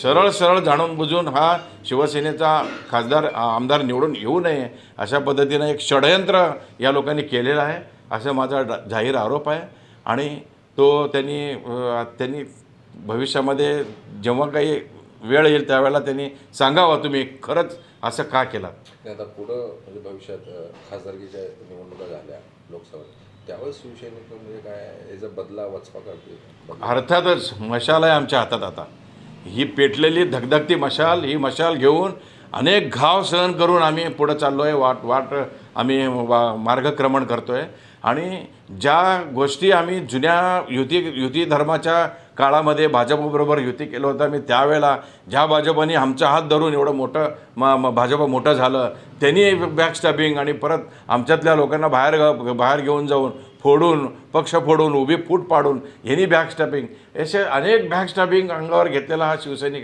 सरळ सरळ जाणून बुजून हा शिवसेनेचा खासदार आमदार निवडून येऊ नये अशा पद्धतीनं एक षडयंत्र या लोकांनी केलेलं आहे असं माझा जाहीर आरोप आहे. आणि तो त्यांनी भविष्यामध्ये जेव्हा काही वेळ येईल त्यावेळेला त्यांनी सांगावं तुम्ही खरंच असं का केलं. आता पुढं म्हणजे भविष्यात खासदारकीच्या निवडणुका झाल्या लोकसभा त्यावेळेस शिवसैनिक म्हणजे काय याचा बदला वचपा करते. अर्थातच मशाल आहे आमच्या हातात. आता ही पेटलेली धगधगती मशाल, ही मशाल घेऊन अनेक घाव सहन करून आम्ही पुढं चाललो आहे. वाट आम्ही मार्गक्रमण करतो आहे. आणि ज्या गोष्टी आम्ही जुन्या युती धर्माच्या काळामध्ये भाजपबरोबर युती केलं होतं आम्ही त्यावेळेला ज्या भाजपने आमचा हात धरून एवढं मोठं भाजप मोठं झालं त्यांनी बॅकस्टॅबिंग आणि परत आमच्यातल्या लोकांना बाहेर घेऊन जाऊन फोडून पक्ष फोडून उभी फूट पाडून यांनी बॅकस्टॅबिंग असे अनेक बॅकस्टॅबिंग अंगावर घेतलेला हा शिवसैनिक